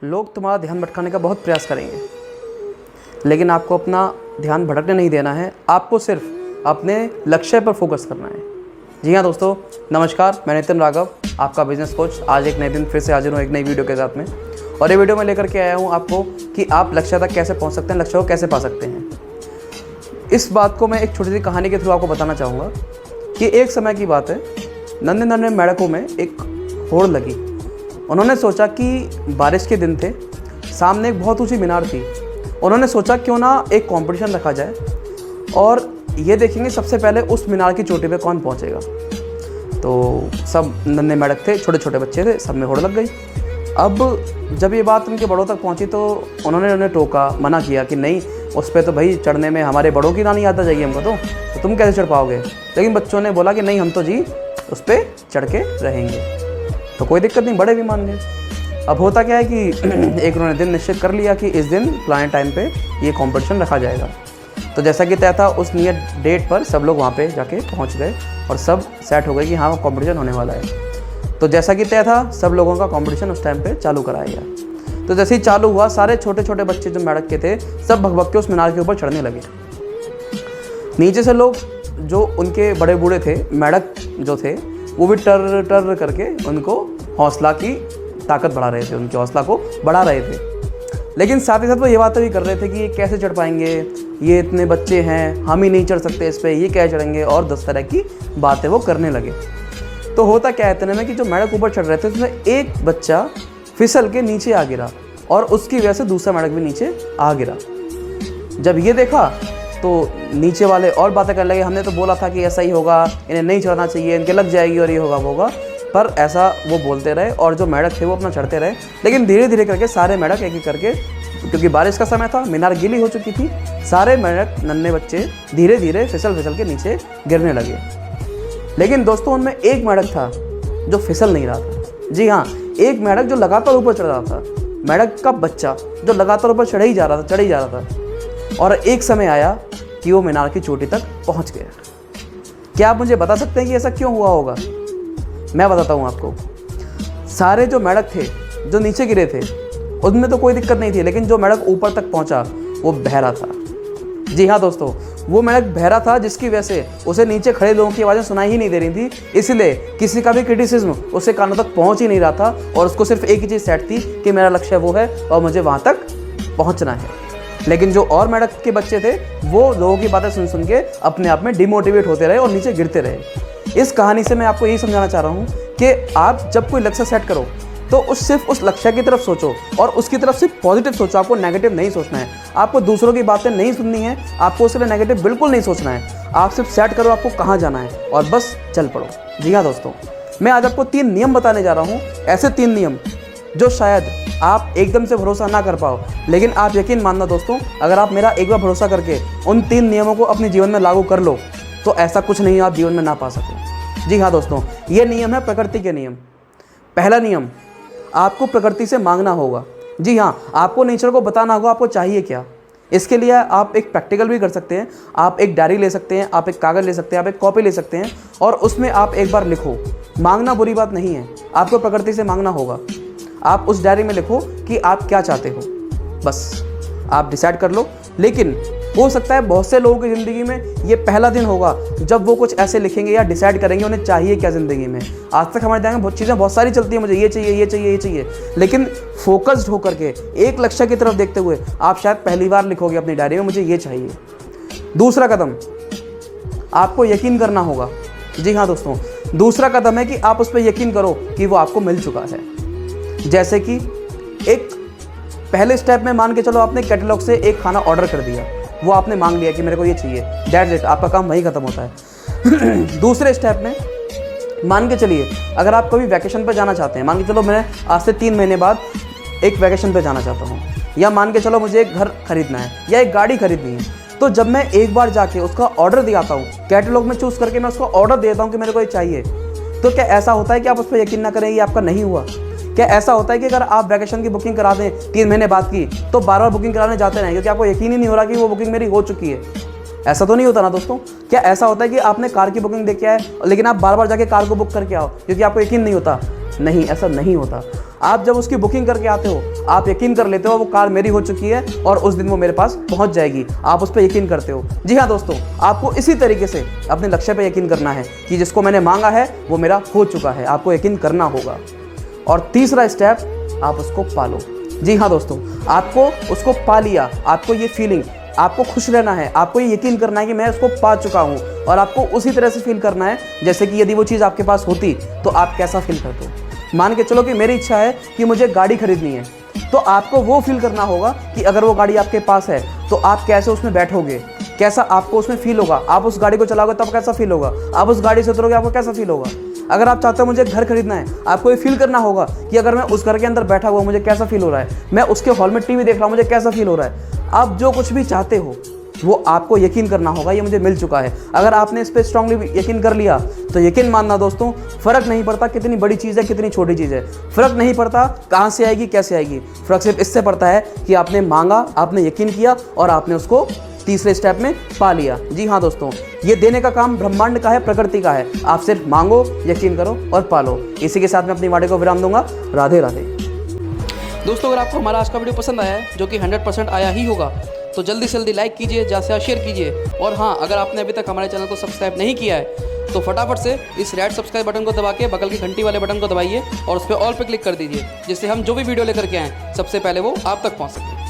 लोग तुम्हारा ध्यान भटकाने का बहुत प्रयास करेंगे, लेकिन आपको अपना ध्यान भटकने नहीं देना है। आपको सिर्फ अपने लक्ष्य पर फोकस करना है। जी हाँ दोस्तों, नमस्कार, मैं नितिन राघव, आपका बिजनेस कोच। आज एक नए दिन फिर से हाजिर हूँ एक नई वीडियो के साथ में। और ये वीडियो में लेकर के आया हूँ आपको कि आप लक्ष्य तक कैसे पहुँच सकते हैं, लक्ष्य को कैसे पा सकते हैं। इस बात को मैं एक छोटी सी कहानी के थ्रू आपको बताना चाहूँगा कि एक समय की बात है, नन्हे नन्हे मेढकों में एक होड़ लगी। उन्होंने सोचा कि बारिश के दिन थे, सामने एक बहुत ऊंची मीनार थी। उन्होंने सोचा क्यों ना एक कंपटीशन रखा जाए और ये देखेंगे सबसे पहले उस मीनार की चोटी पे कौन पहुंचेगा। तो सब नन्हे मेढक थे, छोटे छोटे बच्चे थे, सब में होड़ लग गई। अब जब ये बात उनके बड़ों तक पहुंची तो उन्होंने उन्हें टोका, मना किया कि नहीं, उस पर तो भाई चढ़ने में हमारे बड़ों की नानी आता चाहिए हमको, तो तुम कैसे चढ़ पाओगे। लेकिन बच्चों ने बोला कि नहीं, हम तो जी उस पर चढ़ के रहेंगे। तो कोई दिक्कत नहीं, बड़े भी मान गए। अब होता क्या है कि एक उन्होंने दिन निश्चित कर लिया कि इस दिन फलाने टाइम पे ये कंपटीशन रखा जाएगा। तो जैसा कि तय था, उस नियत डेट पर सब लोग वहाँ पे जाके पहुँच गए और सब सेट हो गए कि हाँ कंपटीशन होने वाला है। तो जैसा कि तय था, सब लोगों का कंपटीशन उस टाइम पे चालू कराया गया। तो जैसे ही चालू हुआ, सारे छोटे छोटे बच्चे जो मेढक के थे सब भग के उस मीनार के ऊपर चढ़ने लगे। नीचे से लोग जो उनके बड़े बूढ़े थे, मेढक जो थे, वो भी टर टर करके उनको हौसला की ताकत बढ़ा रहे थे, उनके हौसला को बढ़ा रहे थे। लेकिन साथ ही साथ वो ये बातें भी कर रहे थे कि ये कैसे चढ़ पाएंगे, ये इतने बच्चे हैं, हम ही नहीं चढ़ सकते इस पर, ये कैसे चढ़ेंगे, और 10 तरह की बातें वो करने लगे। तो होता क्या है इतने में कि जो मेढक ऊपर चढ़ रहे थे उसमें एक बच्चा फिसल के नीचे आ गिरा और उसकी वजह से दूसरा मेढक भी नीचे आ गिरा। जब ये देखा तो नीचे वाले और बातें करने लगे, हमने तो बोला था कि ऐसा ही होगा, इन्हें नहीं चढ़ना चाहिए, इनके लग जाएगी और ये होगा वो होगा। पर ऐसा वो बोलते रहे और जो मेढक थे वो अपना चढ़ते रहे। लेकिन धीरे धीरे करके सारे मेढक एक एक करके, क्योंकि बारिश का समय था, मीनार गीली हो चुकी थी, सारे मेढक नन्हे बच्चे धीरे धीरे फिसल के नीचे गिरने लगे। लेकिन दोस्तों, उनमें एक मेढक था जो फिसल नहीं रहा था। जी हाँ, एक मेढक जो लगातार ऊपर चढ़ रहा था, मेढक का बच्चा जो लगातार ऊपर चढ़ ही जा रहा था। और एक समय आया कि वो मीनार की चोटी तक पहुंच गया। क्या आप मुझे बता सकते हैं कि ऐसा क्यों हुआ होगा? मैं बताता हूं आपको। सारे जो मेढक थे जो नीचे गिरे थे उनमें तो कोई दिक्कत नहीं थी, लेकिन जो मेढक ऊपर तक पहुंचा वो बहरा था। जी हाँ दोस्तों, वो मेढक बहरा था, जिसकी वजह से उसे नीचे खड़े लोगों की आवाज़ें सुनाई ही नहीं दे रही थी। इसलिए किसी का भी क्रिटिसिज्म उसके कानों तक पहुंच ही नहीं रहा था और उसको सिर्फ एक ही चीज़ सेट थी कि मेरा लक्ष्य वो है और मुझे वहाँ तक पहुँचना है। लेकिन जो और मेढक के बच्चे थे वो लोगों की बातें सुन सुन के अपने आप में डिमोटिवेट होते रहे और नीचे गिरते रहे। इस कहानी से मैं आपको यही समझाना चाह रहा हूँ कि आप जब कोई लक्ष्य सेट करो तो सिर्फ उस लक्ष्य की तरफ सोचो और उसकी तरफ सिर्फ पॉजिटिव सोचो। आपको नेगेटिव नहीं सोचना है, आपको दूसरों की बातें नहीं सुननी है, आपको उसके लिए नेगेटिव बिल्कुल नहीं सोचना है। आप सिर्फ सेट करो आपको कहाँ जाना है और बस चल पड़ो। जी हाँ दोस्तों, मैं आज आपको 3 नियम बताने जा रहा हूँ, ऐसे 3 नियम जो शायद आप एकदम से भरोसा ना कर पाओ, लेकिन आप यकीन मानना दोस्तों, अगर आप मेरा एक बार भरोसा करके उन 3 नियमों को अपने जीवन में लागू कर लो तो ऐसा कुछ नहीं आप जीवन में ना पा सको। जी हाँ दोस्तों, ये नियम है प्रकृति के नियम। पहला नियम, आपको प्रकृति से मांगना होगा। जी हाँ, आपको नेचर को बताना होगा आपको चाहिए क्या। इसके लिए आप एक प्रैक्टिकल भी कर सकते हैं। आप एक डायरी ले सकते हैं, आप एक कागज़ ले सकते हैं, आप एक कॉपी ले सकते हैं और उसमें आप एक बार लिखो। मांगना बुरी बात नहीं है, आपको प्रकृति से मांगना होगा। आप उस डायरी में लिखो कि आप क्या चाहते हो, बस आप डिसाइड कर लो। लेकिन हो सकता है बहुत से लोगों की ज़िंदगी में ये पहला दिन होगा जब वो कुछ ऐसे लिखेंगे या डिसाइड करेंगे उन्हें चाहिए क्या ज़िंदगी में। आज तक हमारे दिमाग में बहुत चीज़ें बहुत सारी चलती हैं, मुझे ये चाहिए, ये चाहिए, ये चाहिए। लेकिन फोकस्ड होकर के एक लक्ष्य की तरफ देखते हुए आप शायद पहली बार लिखोगे अपनी डायरी में मुझे ये चाहिए। दूसरा कदम, आपको यकीन करना होगा। जी हाँ दोस्तों, दूसरा कदम है कि आप उस पर यकीन करो कि वो आपको मिल चुका है। जैसे कि एक पहले स्टेप में मान के चलो आपने कैटलॉग से एक खाना ऑर्डर कर दिया, वो आपने मांग लिया कि मेरे को ये चाहिए, दैट्स इट, आपका काम वहीं खत्म होता है। दूसरे स्टेप में मान के चलिए अगर आप कभी वैकेशन पर जाना चाहते हैं, मान के चलो मैं आज से 3 महीने बाद एक वैकेशन पर जाना चाहता हूँ, या मान के चलो मुझे एक घर खरीदना है या एक गाड़ी खरीदनी है, तो जब मैं एक बार जाके उसका ऑर्डर दिखाता हूँ, कैटलॉग में चूज़ करके मैं उसको ऑर्डर देता हूँ कि मेरे को ये चाहिए, तो क्या ऐसा होता है कि आप उस पर यकीन ना करें ये आपका नहीं हुआ? क्या ऐसा होता है कि अगर आप वैकेशन की बुकिंग करा दें 3 महीने बाद की तो बार बार बुकिंग कराने जाते रहें क्योंकि आपको यकीन ही नहीं हो रहा कि वो बुकिंग मेरी हो चुकी है? ऐसा तो नहीं होता ना दोस्तों। क्या ऐसा होता है कि आपने कार की बुकिंग देके आए लेकिन आप बार बार जाके कार को बुक करके आओ क्योंकि आपको यकीन नहीं होता? नहीं, ऐसा नहीं होता। आप जब उसकी बुकिंग करके आते हो आप यकीन कर लेते हो वो कार मेरी हो चुकी है और उस दिन वो मेरे पास पहुंच जाएगी, आप उस पर यकीन करते हो। जी हाँ दोस्तों, आपको इसी तरीके से अपने लक्ष्य पर यकीन करना है कि जिसको मैंने मांगा है वो मेरा हो चुका है, आपको यकीन करना होगा। और तीसरा स्टेप, आप उसको पालो। जी हाँ दोस्तों, आपको उसको पा लिया, आपको ये फीलिंग, आपको खुश रहना है, आपको ये यकीन करना है कि मैं उसको पा चुका हूँ, और आपको उसी तरह से फील करना है जैसे कि यदि वो चीज़ आपके पास होती तो आप कैसा फील करते हो। मान के चलो कि मेरी इच्छा है कि मुझे गाड़ी खरीदनी है, तो आपको वो फील करना होगा कि अगर वो गाड़ी आपके पास है तो आप कैसे उसमें बैठोगे, कैसा आपको उसमें फील होगा, आप उस गाड़ी को चलाओगे तब कैसा फील होगा, आप उस गाड़ी से उतरोगे आपको कैसा फील होगा। अगर आप चाहते हो मुझे घर खरीदना है, आपको ये फील करना होगा कि अगर मैं उस घर के अंदर बैठा हुआ मुझे कैसा फील हो रहा है, मैं उसके हॉल में टीवी देख रहा हूँ मुझे कैसा फील हो रहा है। आप जो कुछ भी चाहते हो वो आपको यकीन करना होगा ये मुझे मिल चुका है। अगर आपने इस पर स्ट्रांगली यकीन कर लिया तो यकीन मानना दोस्तों, फ़र्क नहीं पड़ता कितनी बड़ी चीज़ है कितनी छोटी चीज़ है, फ़र्क नहीं पड़ता कहाँ से आएगी कैसे आएगी, फ़र्क सिर्फ इससे पड़ता है कि आपने मांगा, आपने यकीन किया और आपने उसको तीसरे स्टेप में पा लिया। जी हाँ दोस्तों, ये देने का काम ब्रह्मांड का है, प्रकृति का है, आप सिर्फ मांगो, यकीन करो और पालो। इसी के साथ मैं अपनी वाणी को विराम दूंगा। राधे राधे। दोस्तों, अगर आपको हमारा आज का वीडियो पसंद आया है, जो कि 100% आया ही होगा, तो जल्दी से जल्दी लाइक कीजिए, ज़्यादा से ज़्यादा शेयर कीजिए। और हाँ, अगर आपने अभी तक हमारे चैनल को सब्सक्राइब नहीं किया है तो फटाफट से इस रेड सब्सक्राइब बटन को दबा के बगल की घंटी वाले बटन को दबाइए और उस पर ऑल पे क्लिक कर दीजिए, जिससे हम जो भी वीडियो लेकर के आएँ सबसे पहले वो आप तक पहुँच सके।